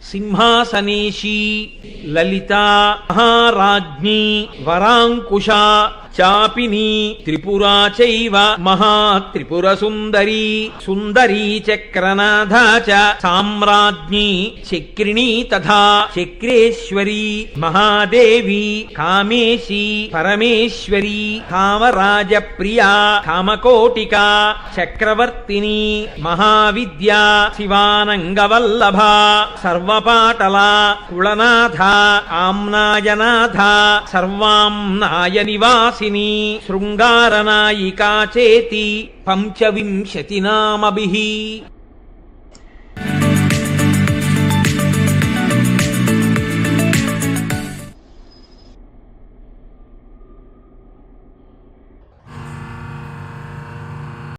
సింహాసనేశీ లలితా మహారాజ్ఞీ వరాంకుశా చాపినీ త్రిపురా చైవ మహాత్రిపుర సుందరీ సుందరీ చక్రనాథా చ సామ్రాజ్ఞీ చక్రిణీ తథా చక్రేశ్వరీ మహాదేవి కామేశీ పరమేశ్వరీ కామరాజ ప్రియా కామకోటికా చక్రవర్తిని మహావిద్యా శివానంగవల్లభ సర్వపాటలా కుళనాథ ఆమ్నాయనాథ సర్వాంనాయ నివాసిని శృంగారనాయికా చేతి పంచవింశతి నామభిః.